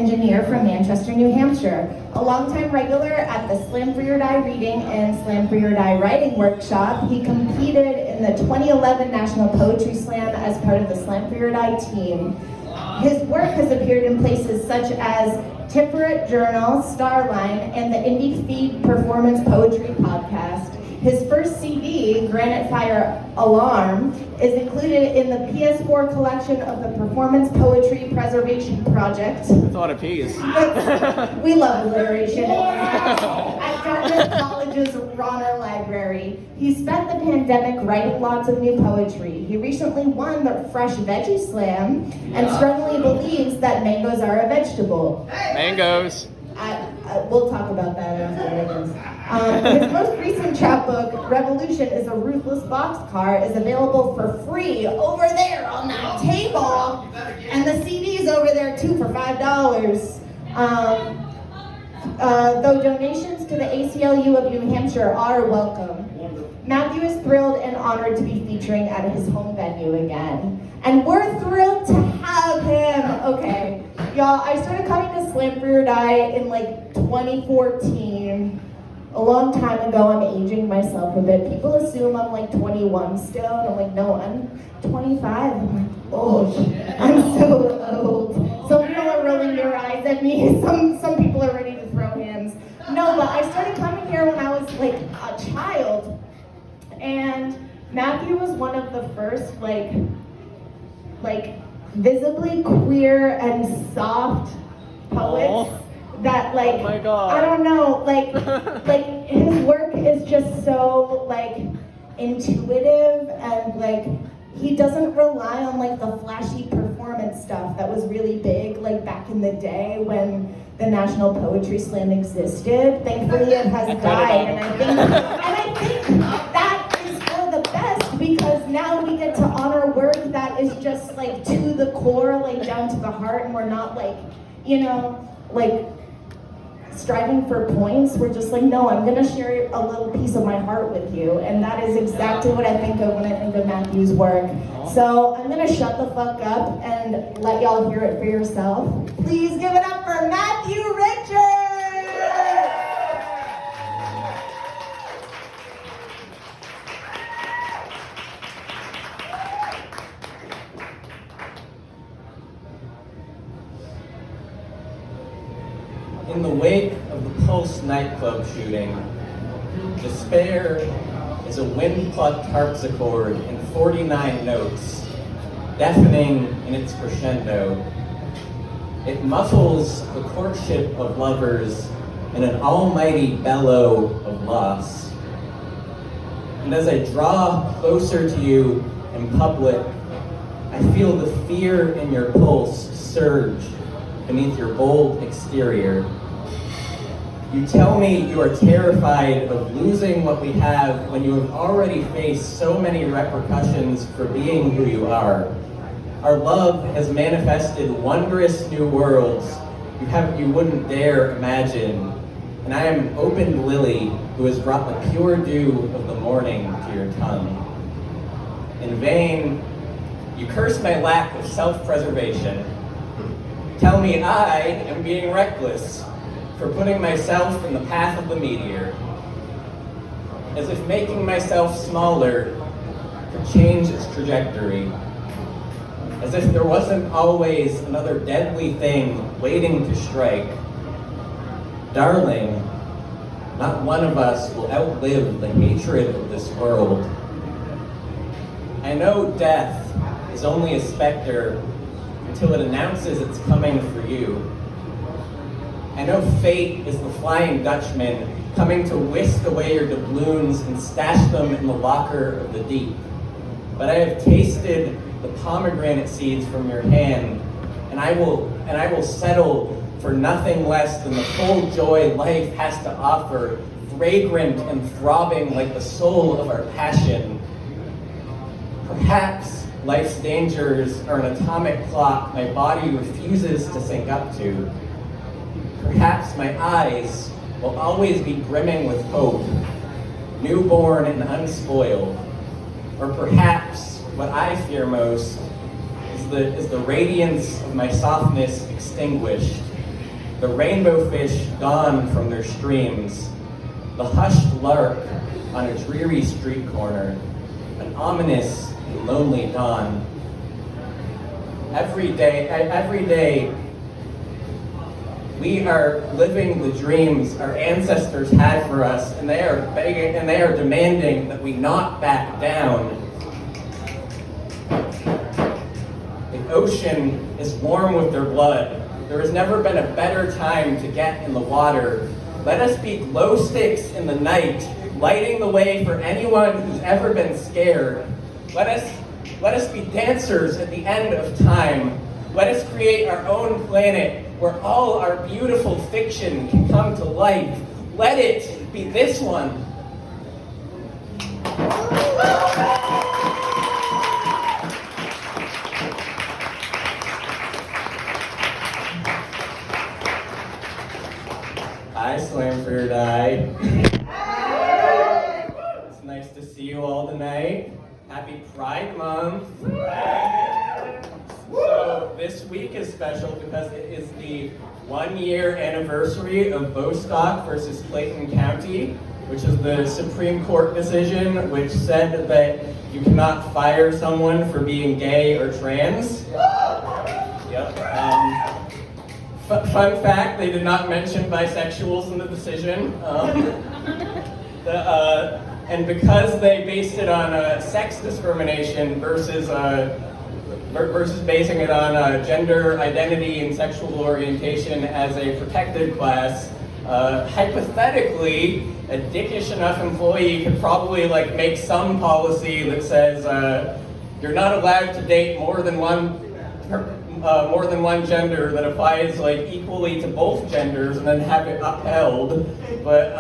engineer from Manchester, New Hampshire. A longtime regular at the Slam for Your Die reading and Slam for Your Die writing workshop, he competed in the 2011 National Poetry Slam as part of the Slam for Your Die team. His work has appeared in places such as Tiferet Journal, Starline, and the Indie Feed Performance Poetry Podcast. His first CD, Granite Fire Alarm, is included in the PS4 collection of the Performance Poetry Preservation Project. That's a lot of P's. We love alliteration. At Dartmouth College's Ronner Library. He spent the pandemic writing lots of new poetry. He recently won the Fresh Veggie Slam and strongly believes that mangoes are a vegetable. Mangoes. We'll talk about that afterwards. His most recent chapbook, Revolution is a Ruthless Boxcar, is available for free over there on that table. And the CD's over there too for $5. Though donations to the ACLU of New Hampshire are welcome. Matthew is thrilled and honored to be featuring at his home venue again. And we're thrilled to have him. Okay, y'all, I started coming to Slam for Your Die in like 2014. A long time ago. I'm aging myself a bit. People assume I'm like 21 still, and I'm like, no, I'm 25. I'm like, old. I'm so old. Some people are rolling their eyes at me. Some people are ready to throw hands. No, but I started coming here when I was like a child, and Matthew was one of the first like visibly queer and soft poets. Aww. That like, oh my God. I don't know, like his work is just so like intuitive, and like he doesn't rely on like the flashy performance stuff that was really big like back in the day when the National Poetry Slam existed. Thankfully it has died, and I think that is for the best, because now we get to honor work that is just like to the core, like down to the heart, and we're not like, you know, like striving for points. We're just like, no, I'm gonna share a little piece of my heart with you. And that is exactly what I think of when I think of Matthew's work. So I'm gonna shut the fuck up and let y'all hear it for yourself. Please give it up for Matthew Richards! In the wake of the Pulse nightclub shooting, despair is a wind-plucked harpsichord in 49 notes, deafening in its crescendo. It muffles the courtship of lovers in an almighty bellow of loss. And as I draw closer to you in public, I feel the fear in your pulse surge beneath your bold exterior. You tell me you are terrified of losing what we have when you have already faced so many repercussions for being who you are. Our love has manifested wondrous new worlds you wouldn't dare imagine. And I am opened lily who has brought the pure dew of the morning to your tongue. In vain, you curse my lack of self-preservation. Tell me I am being reckless for putting myself in the path of the meteor, as if making myself smaller could change its trajectory, as if there wasn't always another deadly thing waiting to strike. Darling, not one of us will outlive the hatred of this world. I know death is only a specter until it announces it's coming for you. I know fate is the Flying Dutchman coming to whisk away your doubloons and stash them in the locker of the deep. But I have tasted the pomegranate seeds from your hand, and I will settle for nothing less than the full joy life has to offer, fragrant and throbbing like the soul of our passion. Perhaps life's dangers are an atomic clock my body refuses to sync up to. Perhaps my eyes will always be brimming with hope, newborn and unspoiled. Or perhaps what I fear most is the radiance of my softness extinguished, the rainbow fish gone from their streams, the hushed lark on a dreary street corner, an ominous, lonely dawn. Every day, we are living the dreams our ancestors had for us, and they are begging and they are demanding that we not back down. The ocean is warm with their blood. There has never been a better time to get in the water. Let us be glow sticks in the night, lighting the way for anyone who's ever been scared. Let us be dancers at the end of time. Let us create our own planet where all our beautiful fiction can come to life. Let it be this one. Hi, Slam for Your Die. It's nice to see you all tonight. Happy Pride Month. So this week is special because it is the 1-year anniversary of Bostock versus Clayton County, which is the Supreme Court decision which said that you cannot fire someone for being gay or trans. Yep. Fun fact, they did not mention bisexuals in the decision. And because they based it on sex discrimination versus basing it on gender identity and sexual orientation as a protected class, hypothetically, a dickish enough employee could probably make some policy that says you're not allowed to date more than one gender that applies equally to both genders and then have it upheld. But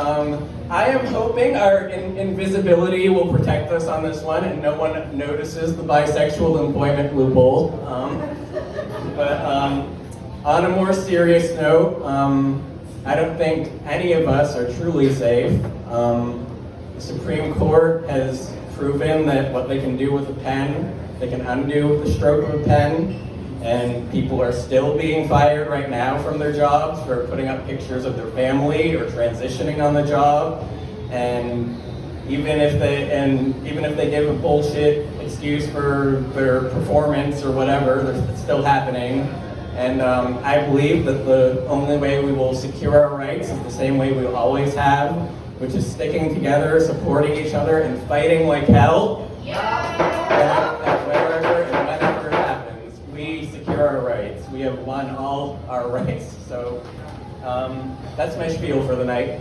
I am hoping our invisibility will protect us on this one and no one notices the bisexual employment loophole. But on a more serious note, I don't think any of us are truly safe. The Supreme Court has proven that what they can do with a pen, they can undo with the stroke of a pen. And people are still being fired right now from their jobs for putting up pictures of their family or transitioning on the job. And even if they give a bullshit excuse for their performance or whatever, it's still happening. And I believe that the only way we will secure our rights is the same way we always have, which is sticking together, supporting each other, and fighting like hell. Yeah. Wherever and whenever it happens, we secure our rights. We have won all our rights. So that's my spiel for the night.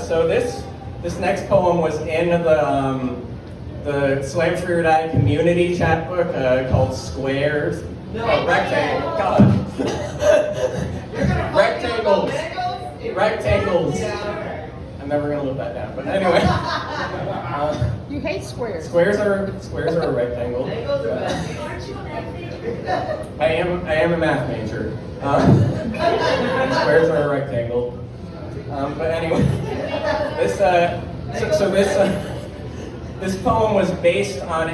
So this next poem was in the Slam for Your Die community chat book called Squares. No, rectangle. God. Rectangles. Rectangles. I'm never gonna live that down. But anyway. You hate squares. Squares are a rectangle. I am a math major. Squares are a rectangle. But anyway, this poem was based on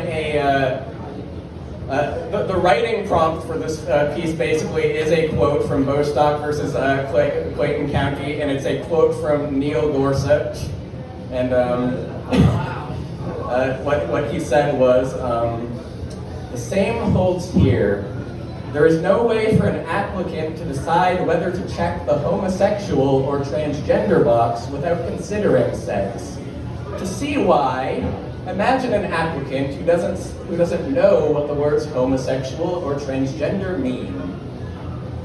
the writing prompt for this piece basically is a quote from Bostock versus Clayton County, and it's a quote from Neil Gorsuch. And what he said was, the same holds here. There is no way for an applicant to decide whether to check the homosexual or transgender box without considering sex. To see why, imagine an applicant who doesn't know what the words homosexual or transgender mean.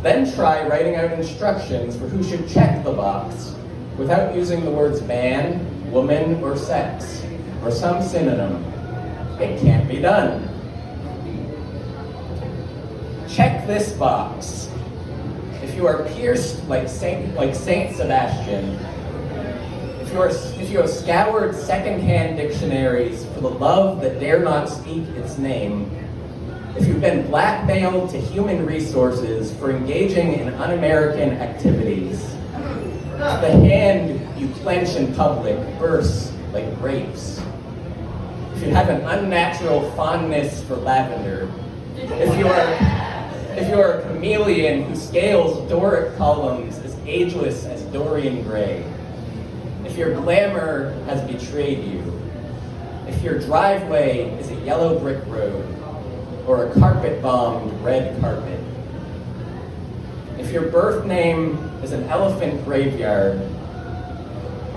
Then try writing out instructions for who should check the box without using the words man, woman, or sex, or some synonym. It can't be done. Check this box. If you are pierced like Saint Sebastian, if you have scoured secondhand dictionaries for the love that dare not speak its name, if you've been blackmailed to human resources for engaging in un-American activities, if the hand you clench in public bursts like grapes, if you have an unnatural fondness for lavender, if If you're a chameleon who scales Doric columns as ageless as Dorian Gray. If your glamour has betrayed you. If your driveway is a yellow brick road or a carpet-bombed red carpet. If your birth name is an elephant graveyard.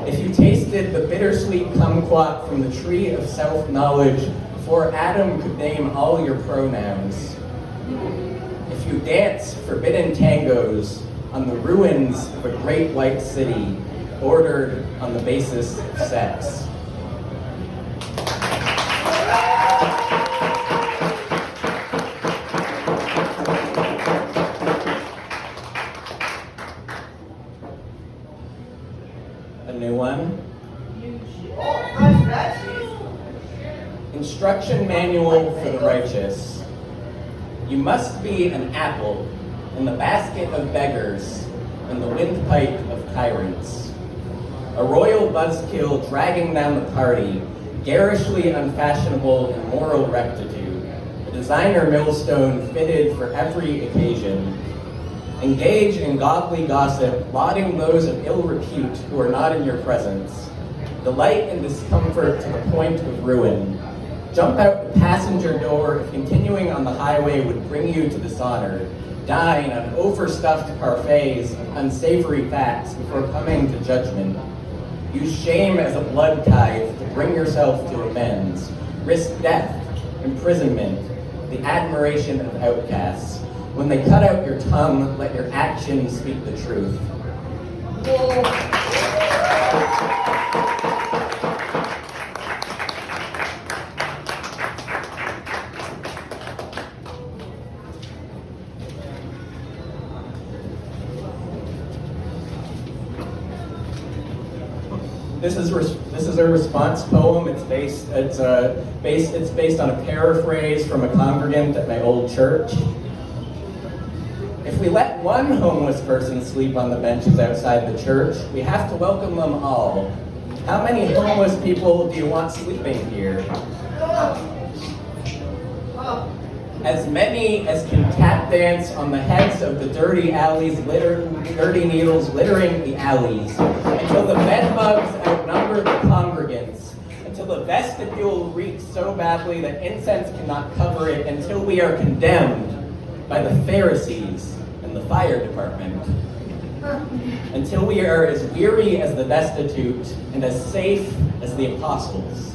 If you tasted the bittersweet kumquat from the tree of self-knowledge before Adam could name all your pronouns. If you dance forbidden tangos on the ruins of a great white city ordered on the basis of sex. A new one. Instruction manual for the righteous. You must be an apple in the basket of beggars and the windpipe of tyrants. A royal buzzkill dragging down the party, garishly unfashionable in moral rectitude. A designer millstone fitted for every occasion. Engage in godly gossip, lauding those of ill repute who are not in your presence. Delight in discomfort to the point of ruin. Jump out the passenger door if continuing on the highway would bring you to dishonor. Dine on overstuffed parfaits of unsavory facts before coming to judgment. Use shame as a blood tithe to bring yourself to amends. Risk death, imprisonment, the admiration of outcasts. When they cut out your tongue, let your actions speak the truth. This is a response poem. It's based on a paraphrase from a congregant at my old church. If we let one homeless person sleep on the benches outside the church, we have to welcome them all. How many homeless people do you want sleeping here? As many as can tap dance on the heads of the dirty dirty needles littering the alleys, until the bedbugs outnumber the congregants, until the vestibule reeks so badly that incense cannot cover it, until we are condemned by the Pharisees and the fire department, until we are as weary as the destitute and as safe as the apostles.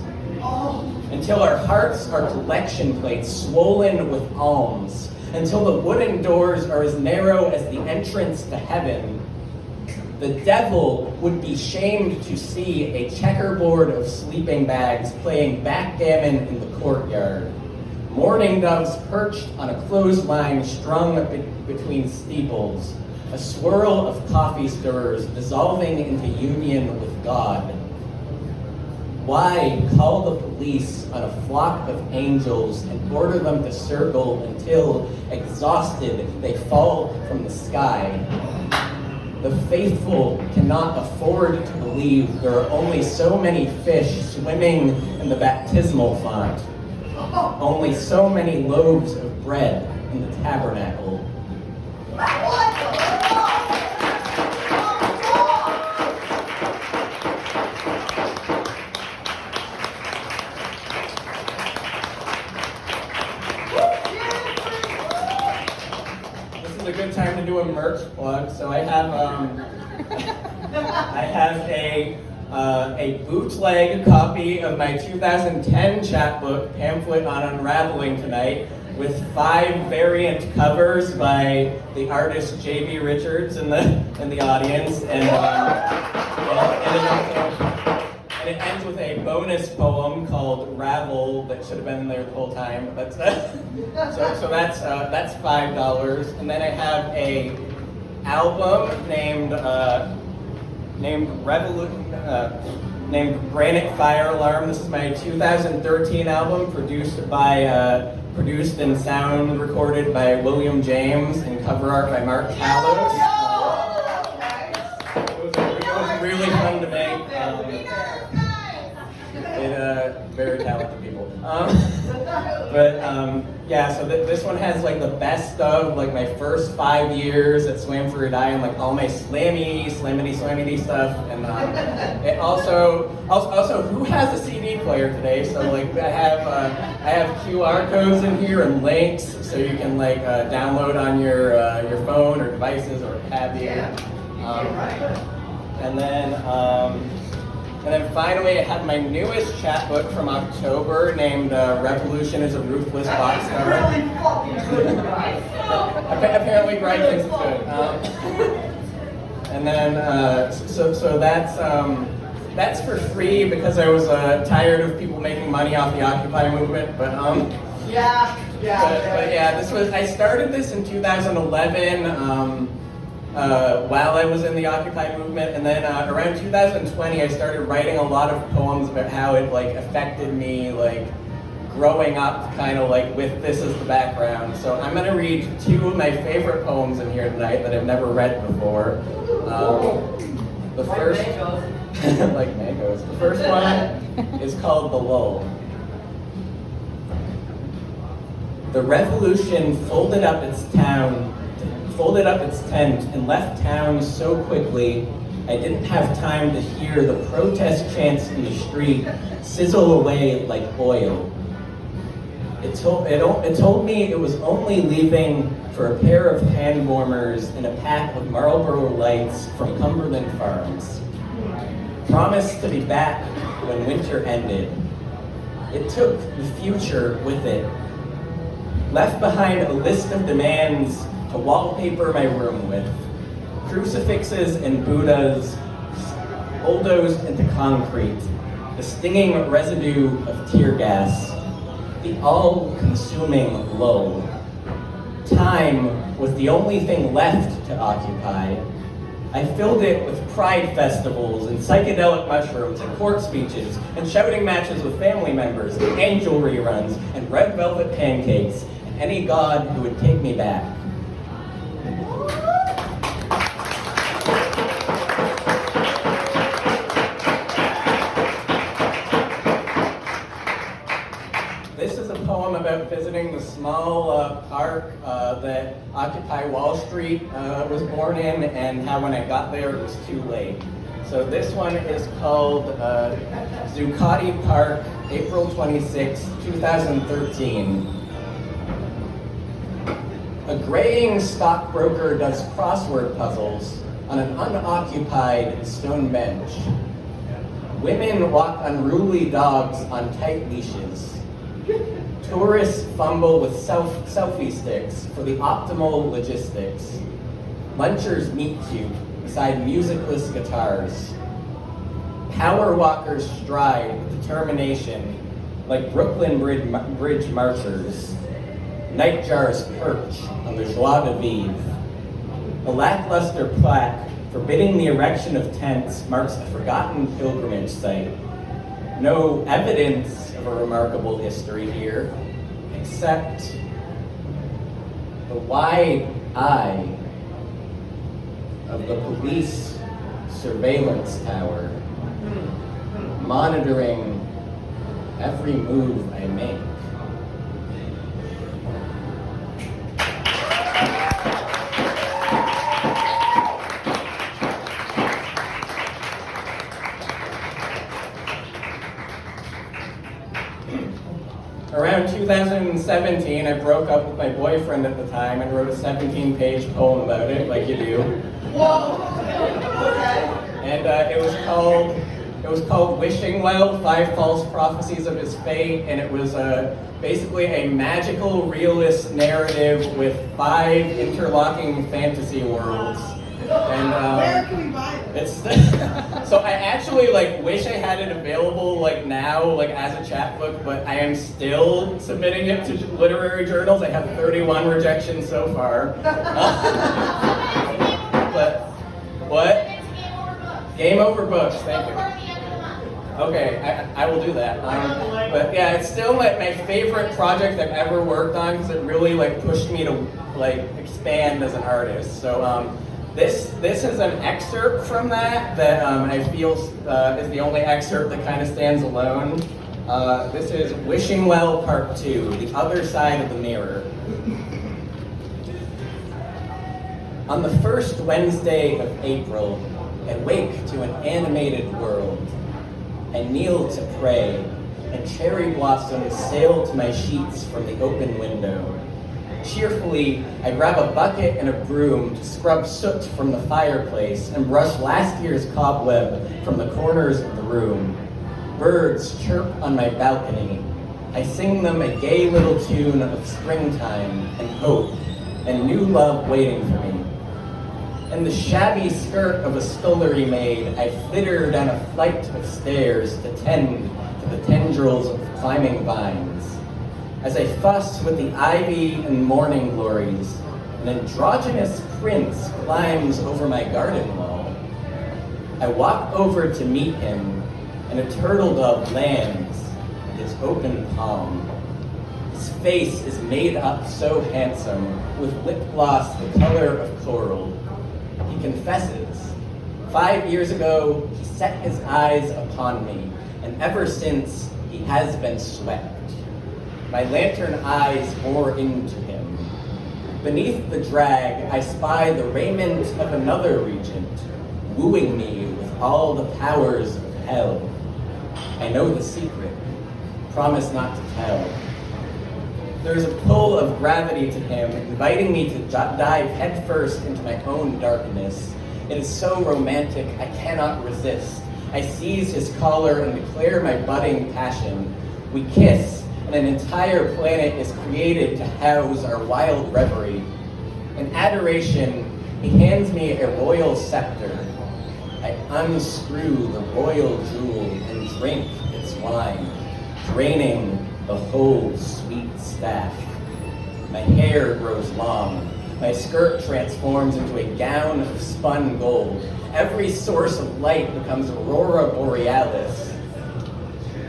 Until our hearts are collection plates swollen with alms, until the wooden doors are as narrow as the entrance to heaven. The devil would be shamed to see a checkerboard of sleeping bags playing backgammon in the courtyard. Mourning doves perched on a clothesline strung between steeples. A swirl of coffee stirrers dissolving into union with God. Why call the police on a flock of angels and order them to circle until, exhausted, they fall from the sky? The faithful cannot afford to believe there are only so many fish swimming in the baptismal font, only so many loaves of bread in the tabernacle. A good time to do a merch plug. So I have a bootleg copy of my 2010 chapbook pamphlet on unraveling tonight, with 5 variant covers by the artist J.B. Richards in the audience, and it ends with a bonus poem called "Ravel" that should have been there the whole time. But so that's $5, and then I have a album named Granite Fire Alarm. This is my 2013 album, produced and sound recorded by William James and cover art by Mark Callows. It was really fun to make. Very talented people. But yeah, so this one has like the best of like my first 5 years at Swam for a Die and like all my slammity stuff. And it also who has a CD player today? So like I have QR codes in here and links so you can like download on your phone or devices or what have you. And then finally, I had my newest chapbook from October named Revolution is a Ruthless Box Star. Apparently, Greg thinks it's good. And then, so that's for free because I was tired of people making money off the Occupy movement. But I started this in 2011. While I was in the Occupy movement, and then around 2020, I started writing a lot of poems about how it like affected me, like growing up, kind of like with this as the background. So I'm gonna read two of my favorite poems in here tonight that I've never read before. The first, like mangoes. The first one is called "The Lull." The revolution folded up its tent and left town so quickly I didn't have time to hear the protest chants in the street sizzle away like oil. It told me it was only leaving for a pair of hand warmers and a pack of Marlboro Lights from Cumberland Farms. Promised to be back when winter ended. It took the future with it. Left behind a list of demands to wallpaper my room with. Crucifixes and Buddhas bulldozed into concrete. The stinging residue of tear gas. The all-consuming lull. Time was the only thing left to occupy. I filled it with pride festivals and psychedelic mushrooms and court speeches and shouting matches with family members and angel reruns and red velvet pancakes and any god who would take me back. This is a poem about visiting the small park that Occupy Wall Street was born in, and how when I got there it was too late. So this one is called Zuccotti Park, April 26, 2013. A graying stockbroker does crossword puzzles on an unoccupied stone bench. Women walk unruly dogs on tight leashes. Tourists fumble with selfie sticks for the optimal logistics. Lunchers meet cute beside musicless guitars. Power walkers stride with determination like Brooklyn Bridge marchers. Nightjars perch on the joie de vivre. A lackluster plaque forbidding the erection of tents marks a forgotten pilgrimage site. No evidence of a remarkable history here, except the wide eye of the police surveillance tower, monitoring every move I make. Around 2017, I broke up with my boyfriend at the time and wrote a 17-page poem about it, like you do. Whoa! And it was called "Wishing Well: 5 False Prophecies of His Fate," and it was basically a magical, realist narrative with 5 interlocking fantasy worlds. And Where can we buy it? it's so I actually like wish I had it available like now, like as a chapbook, but I am still submitting it to literary journals. I have 31 rejections so far. But what? Game Over Books. Thank you. Okay, I will do that. But yeah, it's still like my favorite project I've ever worked on because it really like pushed me to like expand as an artist. So this is an excerpt from that I feel is the only excerpt that kind of stands alone. This is Wishing Well Part 2, The Other Side of the Mirror. On the first Wednesday of April, I wake to an animated world. I kneel to pray, and cherry blossoms sail to my sheets from the open window. Cheerfully, I grab a bucket and a broom to scrub soot from the fireplace and brush last year's cobweb from the corners of the room. Birds chirp on my balcony. I sing them a gay little tune of springtime and hope and new love waiting for me. In the shabby skirt of a scullery maid, I flitter down a flight of stairs to tend to the tendrils of climbing vines. As I fuss with the ivy and morning glories, an androgynous prince climbs over my garden wall. I walk over to meet him, and a turtle dove lands in his open palm. His face is made up so handsome, with lip gloss the color of coral. He confesses. 5 years ago, he set his eyes upon me, and ever since, he has been swept. My lantern eyes bore into him. Beneath the drag, I spy the raiment of another regent, wooing me with all the powers of hell. I know the secret, promise not to tell. There is a pull of gravity to him, inviting me to dive headfirst into my own darkness. It is so romantic, I cannot resist. I seize his collar and declare my budding passion. We kiss, and an entire planet is created to house our wild reverie. In adoration, he hands me a royal scepter. I unscrew the royal jewel and drink its wine, draining the whole sweet staff. My hair grows long. My skirt transforms into a gown of spun gold. Every source of light becomes aurora borealis.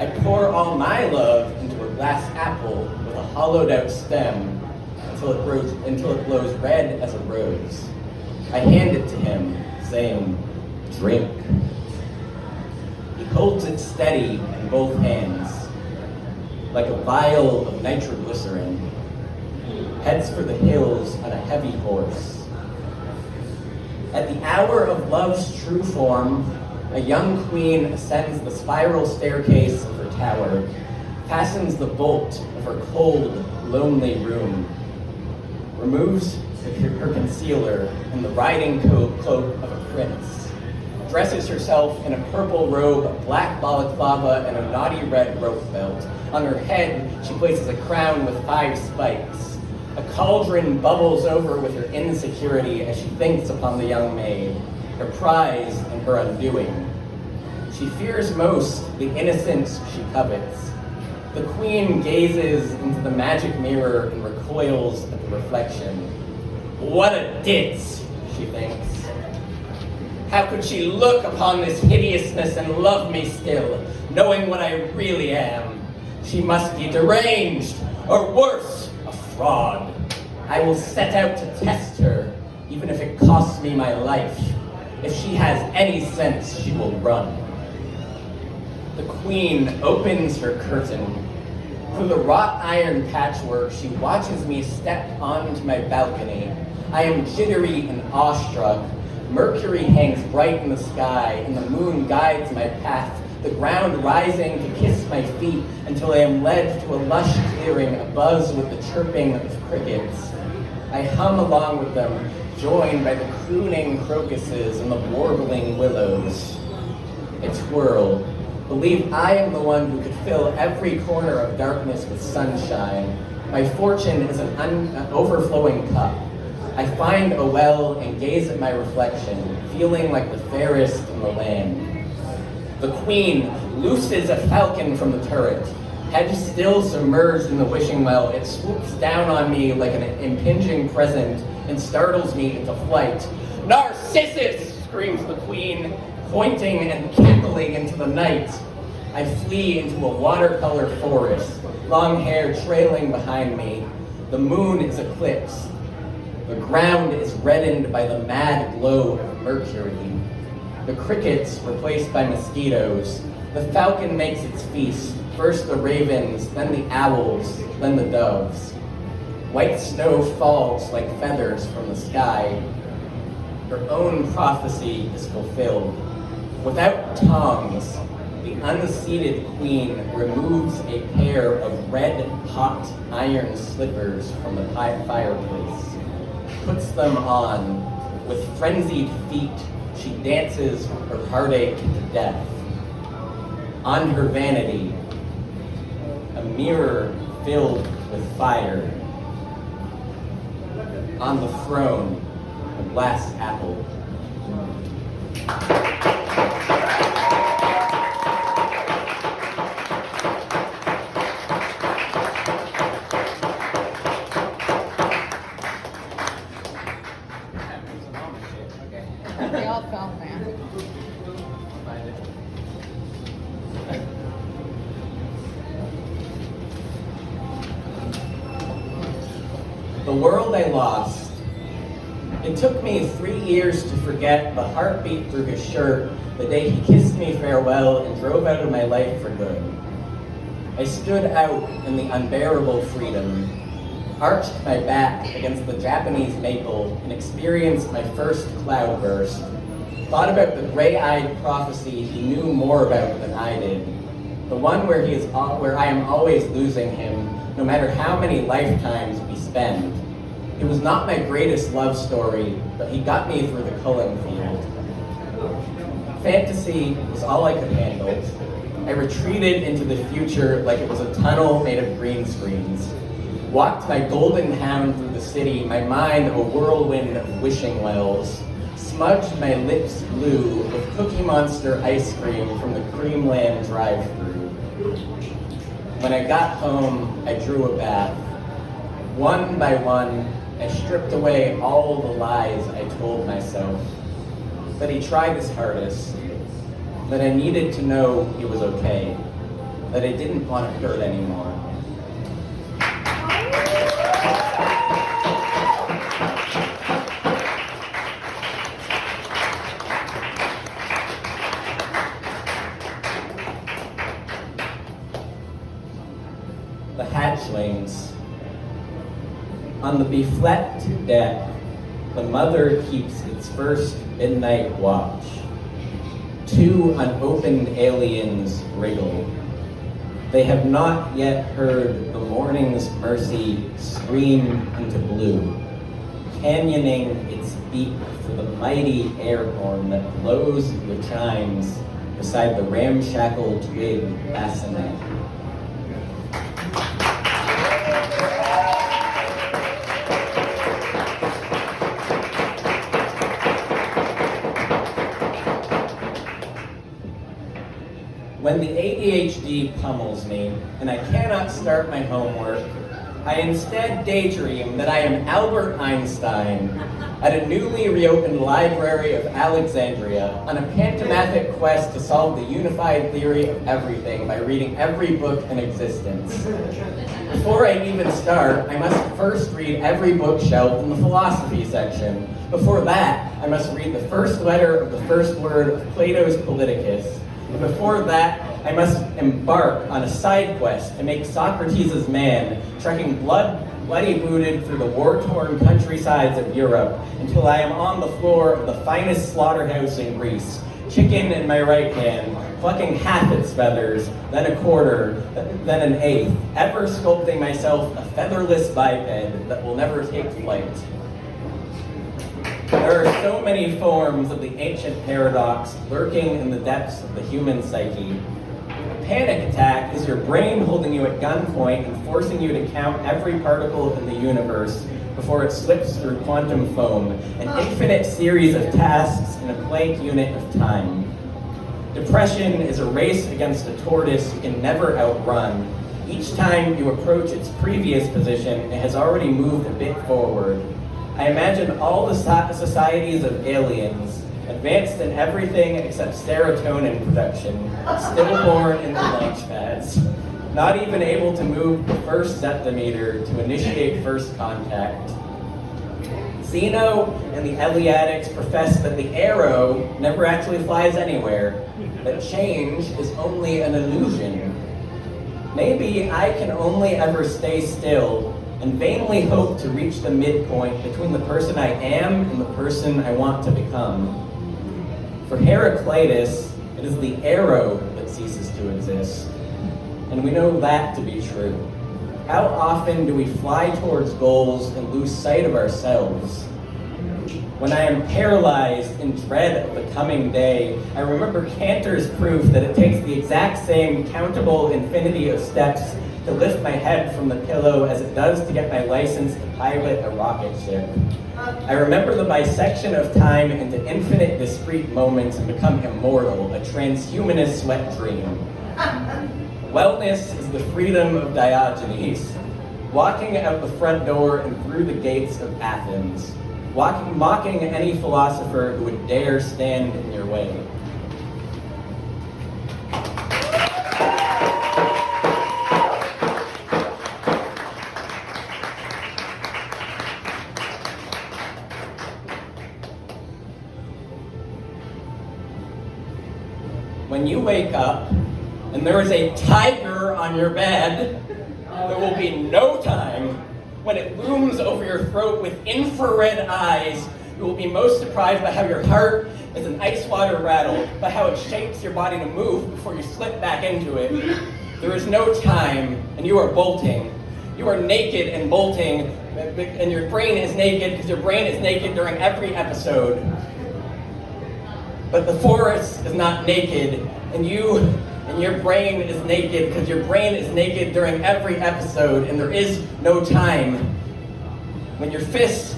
I pour all my love into a glass apple with a hollowed out stem until it glows red as a rose. I hand it to him, saying, "Drink." He holds it steady in both hands, like a vial of nitroglycerin, heads for the hills on a heavy horse. At the hour of love's true form, a young queen ascends the spiral staircase of her tower, fastens the bolt of her cold, lonely room, removes her concealer and the riding cloak of a prince, dresses herself in a purple robe, a black balaclava, and a naughty red rope belt. On her head, she places a crown with 5 spikes. A cauldron bubbles over with her insecurity as she thinks upon the young maid, her prize and her undoing. She fears most the innocence she covets. The queen gazes into the magic mirror and recoils at the reflection. What a ditz, she thinks. How could she look upon this hideousness and love me still, knowing what I really am? She must be deranged, or worse, a fraud. I will set out to test her, even if it costs me my life. If she has any sense, she will run. The queen opens her curtain. Through the wrought iron patchwork, she watches me step onto my balcony. I am jittery and awestruck. Mercury hangs bright in the sky, and the moon guides my path, the ground rising to kiss my feet until I am led to a lush clearing abuzz with the chirping of crickets. I hum along with them, joined by the crooning crocuses and the warbling willows. I twirl, believe I am the one who could fill every corner of darkness with sunshine. My fortune is an overflowing cup. I find a well and gaze at my reflection, feeling like the fairest in the land. The queen looses a falcon from the turret. Head still submerged in the wishing well, it swoops down on me like an impinging present and startles me into flight. Narcissus! Screams the queen, pointing and cackling into the night. I flee into a watercolor forest, long hair trailing behind me. The moon is eclipsed. The ground is reddened by the mad glow of Mercury. The crickets replaced by mosquitoes. The falcon makes its feast, First the ravens, then the owls, then the doves. White snow falls like feathers from the sky. Her own prophecy is fulfilled. Without tongs, the unseated queen removes a pair of red-hot iron slippers from the fireplace, puts them on. With frenzied feet, she dances her heartache to death. On her vanity, a mirror filled with fire. On the throne, a glass apple. They all felt that. The world I lost. It took me 3 years to forget the heartbeat through his shirt the day he kissed me farewell and drove out of my life for good. I stood out in the unbearable freedom, arched my back against the Japanese maple and experienced my first cloudburst. Thought about the gray-eyed prophecy he knew more about than I did. The one where I am always losing him, no matter how many lifetimes we spend. It was not my greatest love story, but he got me through the culling field. Fantasy was all I could handle. I retreated into the future like it was a tunnel made of green screens. Walked my golden hound through the city, my mind a whirlwind of wishing wells. Smudged my lips blue with Cookie Monster ice cream from the Creamland drive-thru. When I got home, I drew a bath. One by one, I stripped away all the lies I told myself. That he tried his hardest. That I needed to know he was okay. That I didn't want to hurt anymore. The hatchlings. On the beflecked deck, the mother keeps its first midnight watch. Two unopened aliens wriggle. They have not yet heard the morning's mercy scream into blue, canyoning its beak for the mighty air horn that blows the chimes beside the ramshackle twig bassinet. When the ADHD pummels me and I cannot start my homework, I instead daydream that I am Albert Einstein at a newly reopened Library of Alexandria on a pantomatic quest to solve the unified theory of everything by reading every book in existence. Before I even start, I must first read every bookshelf in the philosophy section. Before that, I must read the first letter of the first word of Plato's Politicus. And before that, I must embark on a side quest to make Socrates' man, trekking bloody-booted through the war-torn countrysides of Europe until I am on the floor of the finest slaughterhouse in Greece, chicken in my right hand, plucking half its feathers, then a quarter, then an eighth, ever sculpting myself a featherless biped that will never take flight. There are so many forms of the ancient paradox lurking in the depths of the human psyche. A panic attack is your brain holding you at gunpoint and forcing you to count every particle in the universe before it slips through quantum foam, an infinite series of tasks in a blank unit of time. Depression is a race against a tortoise you can never outrun. Each time you approach its previous position, it has already moved a bit forward. I imagine all the societies of aliens, advanced in everything except serotonin production, stillborn in the launch pads, not even able to move the first centimeter to initiate first contact. Zeno and the Eleatics profess that the arrow never actually flies anywhere, that change is only an illusion. Maybe I can only ever stay still and vainly hope to reach the midpoint between the person I am and the person I want to become. For Heraclitus, it is the arrow that ceases to exist, and we know that to be true. How often do we fly towards goals and lose sight of ourselves? When I am paralyzed in dread of the coming day, I remember Cantor's proof that it takes the exact same countable infinity of steps to lift my head from the pillow as it does to get my license to pilot a rocket ship. I remember the bisection of time into infinite discrete moments and become immortal, a transhumanist wet dream. Wellness is the freedom of Diogenes, walking out the front door and through the gates of Athens, mocking any philosopher who would dare stand in your way. When you wake up and there is a tiger on your bed, there will be no time when it looms over your throat with infrared eyes. You will be most surprised by how your heart is an ice water rattle, by how it shakes your body to move before you slip back into it. There is no time, and you are bolting. You are naked and bolting, and your brain is naked because your brain is naked during every episode. But the forest is not naked, and your brain is naked because your brain is naked during every episode, and there is no time. When your fists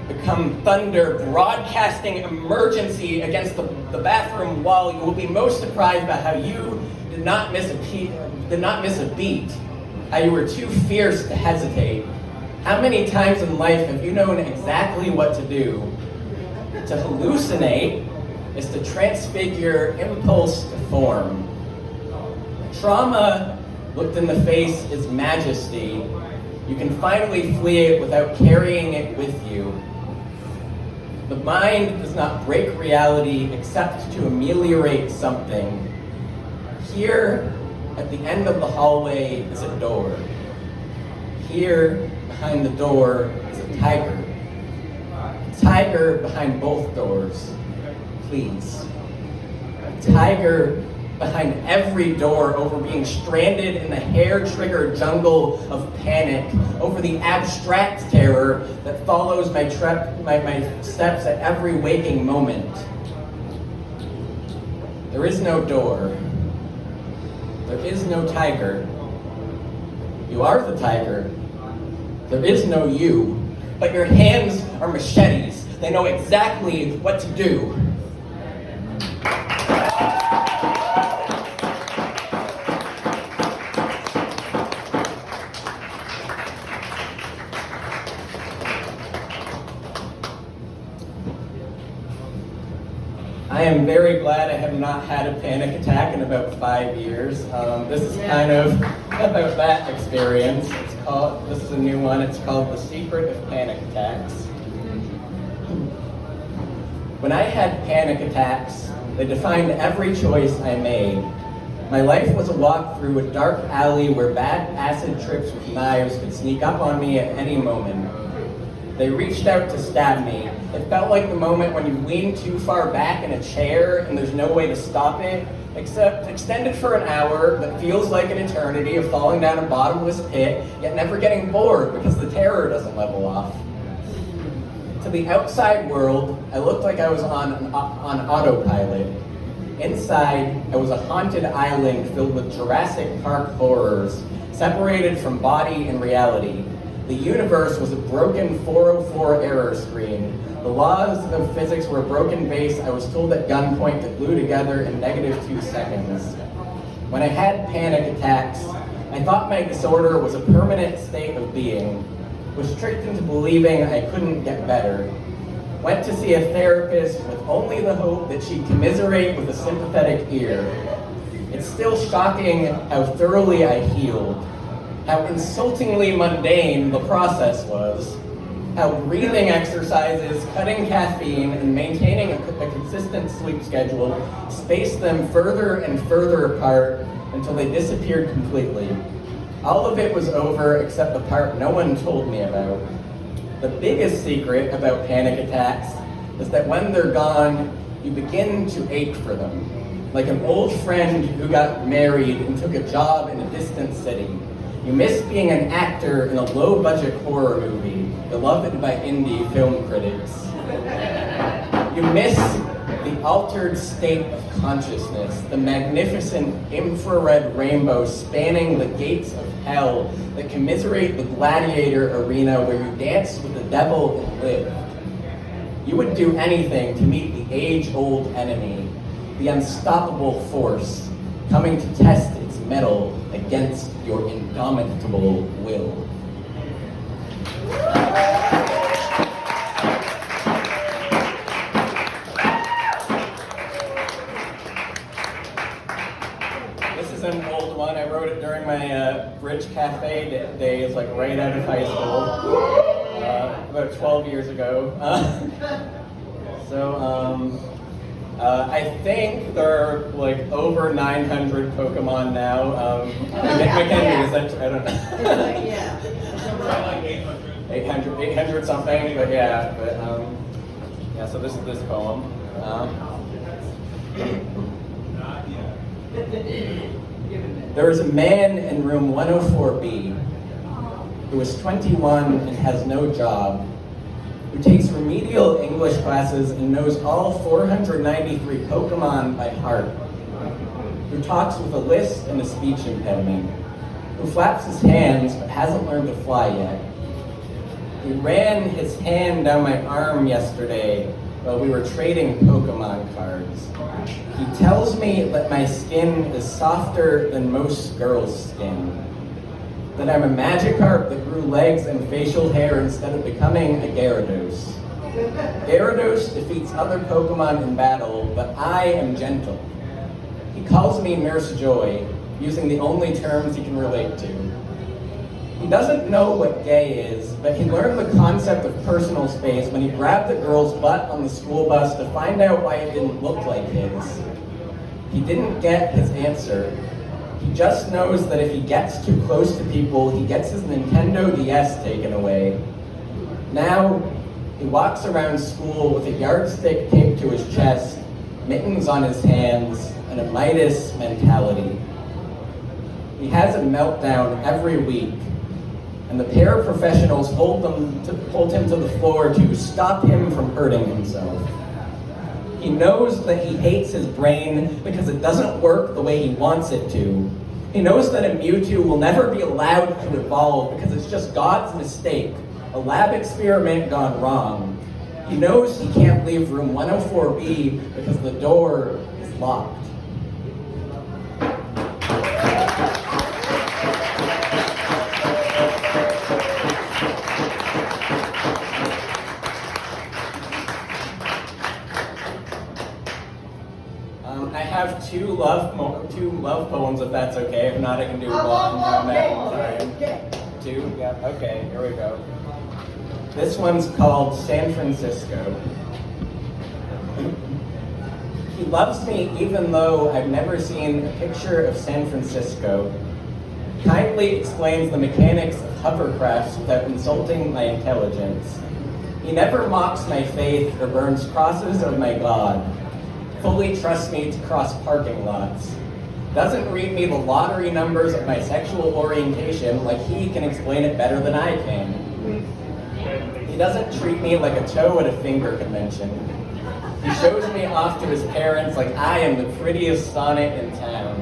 become thunder, broadcasting emergency against the bathroom wall, you will be most surprised by how you did not miss a beat, how you were too fierce to hesitate. How many times in life have you known exactly what to do? To hallucinate is to transfigure impulse to form. Trauma looked in the face is majesty. You can finally flee it without carrying it with you. The mind does not break reality except to ameliorate something. Here, at the end of the hallway, is a door. Here, behind the door, is a tiger. A tiger behind both doors. Please. A tiger behind every door, over being stranded in the hair-triggered jungle of panic, over the abstract terror that follows my steps at every waking moment. There is no door. There is no tiger. You are the tiger. There is no you. But your hands are machetes. They know exactly what to do. I am very glad I have not had a panic attack in about 5 years. This is kind of about that experience. This is a new one. It's called The Secret of Panic Attacks. When I had panic attacks, they defined every choice I made. My life was a walk through a dark alley where bad acid trips with knives could sneak up on me at any moment. They reached out to stab me. It felt like the moment when you lean too far back in a chair and there's no way to stop it, except extended for an hour that feels like an eternity of falling down a bottomless pit, yet never getting bored because the terror doesn't level off. To the outside world, I looked like I was on autopilot. Inside, I was a haunted island filled with Jurassic Park horrors, separated from body and reality. The universe was a broken 404 error screen. The laws of physics were a broken vase I was told at gunpoint to glue together in -2 seconds. When I had panic attacks, I thought my disorder was a permanent state of being, was tricked into believing I couldn't get better. Went to see a therapist with only the hope that she'd commiserate with a sympathetic ear. It's still shocking how thoroughly I healed, how insultingly mundane the process was. how breathing exercises, cutting caffeine, and maintaining a consistent sleep schedule spaced them further and further apart until they disappeared completely. All of it was over except the part no one told me about. The biggest secret about panic attacks is that when they're gone, you begin to ache for them. Like an old friend who got married and took a job in a distant city. You miss being an actor in a low-budget horror movie, beloved by indie film critics. You miss the altered state of consciousness, the magnificent infrared rainbow spanning the gates of hell that commiserate the gladiator arena where you dance with the devil and live. You would do anything to meet the age-old enemy, the unstoppable force, coming to test its mettle against your indomitable will. This is an old one. I wrote it during my Bridge Cafe days, like right out of high school, about 12 years ago. I think there are like over 900 Pokemon now. Mackenzie, is that, I don't know. Yeah. 800 something, but yeah, so this is this poem. There is a man in room 104B who is 21 and has no job, who takes remedial English classes and knows all 493 Pokemon by heart, who talks with a lisp and a speech impediment, who flaps his hands but hasn't learned to fly yet. He ran his hand down my arm yesterday while we were trading Pokemon cards. He tells me that my skin is softer than most girls' skin, that I'm a Magikarp that grew legs and facial hair instead of becoming a Gyarados. Gyarados defeats other Pokemon in battle, but I am gentle. He calls me Nurse Joy, using the only terms he can relate to. He doesn't know what gay is, but he learned the concept of personal space when he grabbed the girl's butt on the school bus to find out why it didn't look like his. He didn't get his answer. He just knows that if he gets too close to people, he gets his Nintendo DS taken away. Now, he walks around school with a yardstick taped to his chest, mittens on his hands, and a Midas mentality. He has a meltdown every week, and the paraprofessionals hold him to the floor to stop him from hurting himself. He knows that he hates his brain because it doesn't work the way he wants it to. He knows that a Mewtwo will never be allowed to evolve because it's just God's mistake, a lab experiment gone wrong. He knows he can't leave room 104B because the door is locked. I have two love poems, if that's okay. If not, I can do one. Two? Yeah, okay, here we go. This one's called San Francisco. He loves me even though I've never seen a picture of San Francisco. Kindly explains the mechanics of hovercrafts without insulting my intelligence. He never mocks my faith or burns crosses of my God. Fully trusts me to cross parking lots. Doesn't read me the lottery numbers of my sexual orientation like he can explain it better than I can. He doesn't treat me like a toe at a finger convention. He shows me off to his parents like I am the prettiest sonnet in town.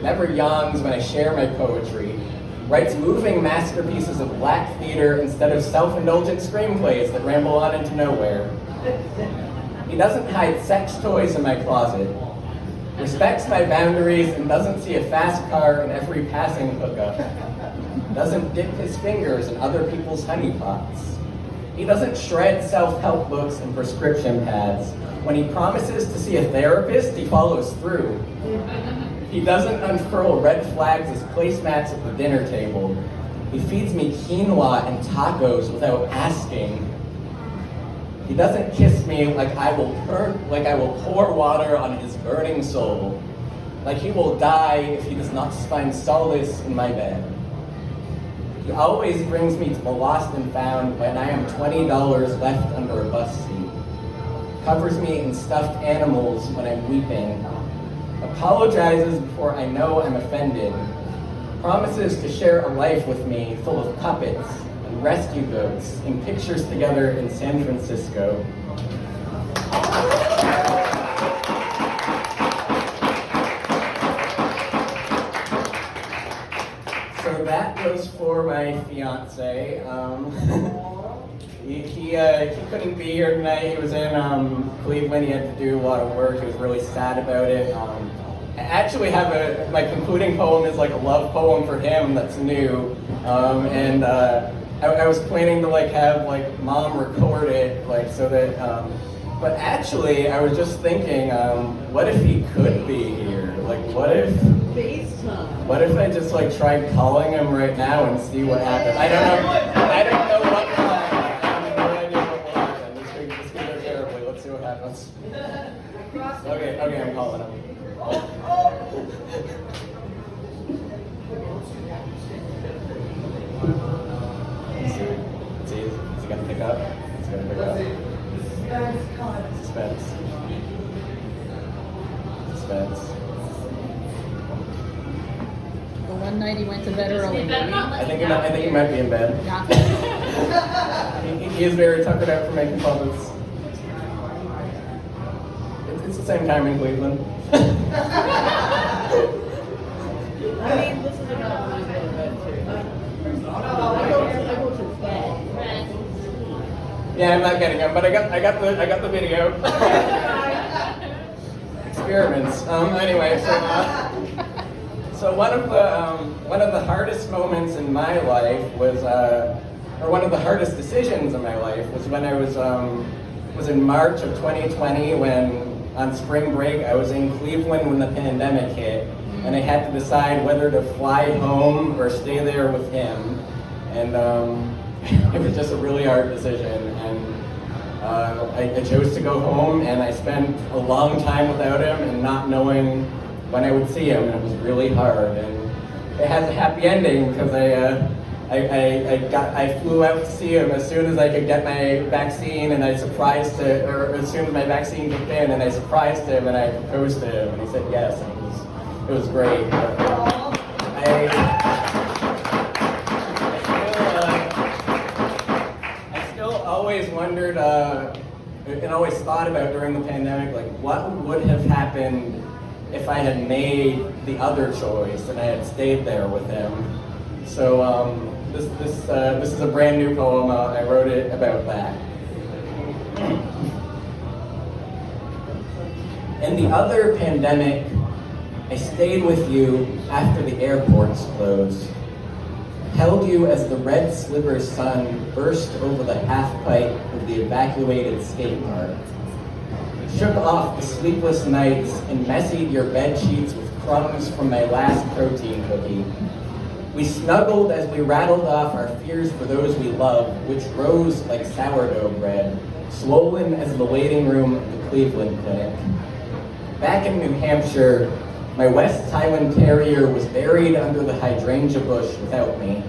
Never yawns when I share my poetry. Writes moving masterpieces of black theater instead of self-indulgent screenplays that ramble on into nowhere. He doesn't hide sex toys in my closet, respects my boundaries, and doesn't see a fast car in every passing hookup. Doesn't dip his fingers in other people's honeypots. He doesn't shred self-help books and prescription pads. When he promises to see a therapist, he follows through. He doesn't unfurl red flags as placemats at the dinner table. He feeds me quinoa and tacos without asking. He doesn't kiss me like I will pour water on his burning soul, like he will die if he does not find solace in my bed. He always brings me to the lost and found when I am $20 left under a bus seat. Covers me in stuffed animals when I'm weeping. Apologizes before I know I'm offended. Promises to share a life with me full of puppets and rescue goats in pictures together in San Francisco. So that was for my fiance. He couldn't be here tonight. He was in Cleveland. He had to do a lot of work. He was really sad about it. I actually have my concluding poem is like a love poem for him that's new. I was planning to have mom record it so that. But actually, I was just thinking, what if he could be here? What if? FaceTime. What if I just tried calling him right now and see what happens? I don't know what will happen. I have no idea what will happen. This could go terribly. Let's see what happens. Okay, I'm calling him. Let's see. Is he gonna pick up? He's gonna pick up. Suspense. The one night he went to bed early. I think he might be in bed. Yeah. He is very tuckered out for making puppets. It's the same time in Cleveland. I mean, this is a guy who goes to bed too. I go to bed. Yeah, I'm not getting him, but I got the video. Experiments. Anyway, so one of the hardest moments in my life was, or one of the hardest decisions in my life was when I was in March of 2020 when on spring break I was in Cleveland when the pandemic hit, and I had to decide whether to fly home or stay there with him, and it was just a really hard decision. And I chose to go home, and I spent a long time without him and not knowing when I would see him, and it was really hard. And it has a happy ending because I flew out to see him as soon as I could get my vaccine, and as soon as my vaccine kicked in, and I surprised him and I proposed to him, and he said yes, and it was great. I still always wondered and always thought about during the pandemic, what would have happened if I had made the other choice and I had stayed there with him. So this is a brand new poem. I wrote it about that. In the other pandemic, I stayed with you after the airports closed. Held you as the red sliver sun burst over the half-pipe of the evacuated skate park. Shook off the sleepless nights and messied your bed sheets with crumbs from my last protein cookie. We snuggled as we rattled off our fears for those we love, which rose like sourdough bread, swollen as the waiting room of the Cleveland Clinic. Back in New Hampshire, my West Highland Terrier was buried under the hydrangea bush without me.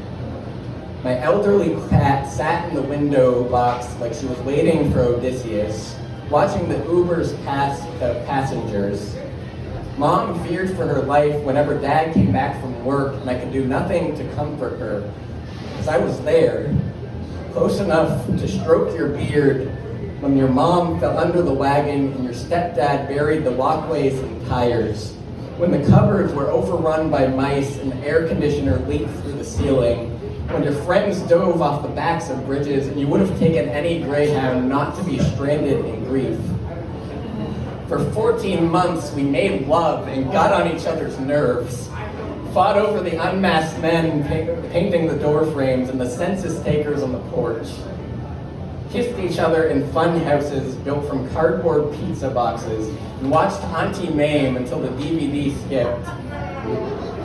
My elderly cat sat in the window box like she was waiting for Odysseus, watching the Ubers pass without passengers. Mom feared for her life whenever Dad came back from work, and I could do nothing to comfort her, because I was there, close enough to stroke your beard when your mom fell under the wagon and your stepdad buried the walkways and tires, when the cupboards were overrun by mice and the air conditioner leaked through the ceiling, when your friends dove off the backs of bridges and you would have taken any Greyhound not to be stranded in grief. For 14 months, we made love and got on each other's nerves, fought over the unmasked men painting the door frames and the census takers on the porch, kissed each other in fun houses built from cardboard pizza boxes, and watched Auntie Mame until the DVD skipped.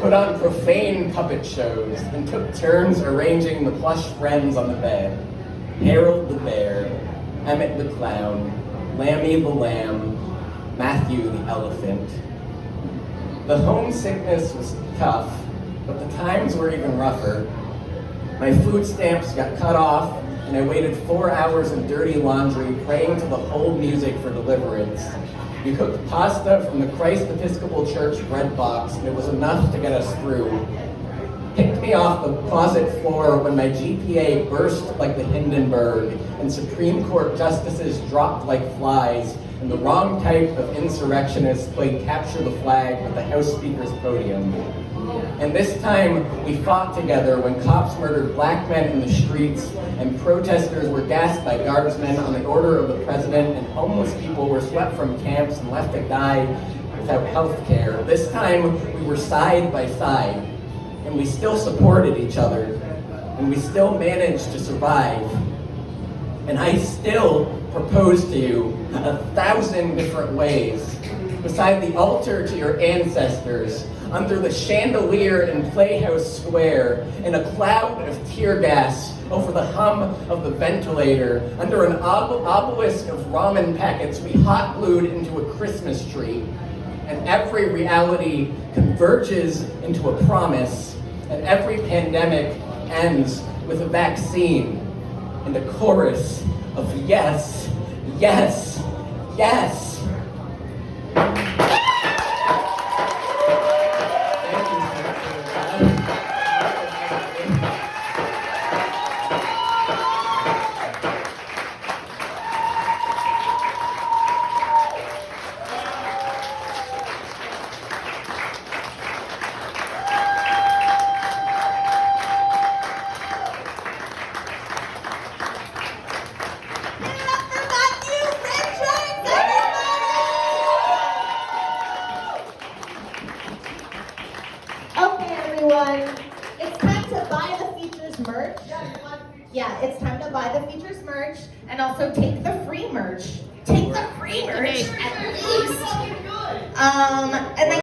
put on profane puppet shows, and took turns arranging the plush friends on the bed. Harold the bear, Emmett the clown, Lammy the lamb, Matthew the elephant. The homesickness was tough, but the times were even rougher. My food stamps got cut off, and I waited 4 hours of dirty laundry praying to the hold music for deliverance. We cooked pasta from the Christ Episcopal Church bread box, and it was enough to get us through. Picked me off the closet floor when my GPA burst like the Hindenburg, and Supreme Court justices dropped like flies, and the wrong type of insurrectionists played capture the flag at the House Speaker's podium. And this time, we fought together when cops murdered black men in the streets, and protesters were gassed by guardsmen on the order of the president, and homeless people were swept from camps and left to die without health care. This time, we were side by side, and we still supported each other, and we still managed to survive. And I still propose to you 1,000 different ways, beside the altar to your ancestors, under the chandelier in Playhouse Square, in a cloud of tear gas over the hum of the ventilator, under an obelisk of ramen packets we hot glued into a Christmas tree. And every reality converges into a promise, and every pandemic ends with a vaccine and a chorus of yes, yes, yes. Okay, everyone, it's time to buy the Features merch. Yeah, it's time to buy the Features merch and also take the free merch. Take the free merch at least. And then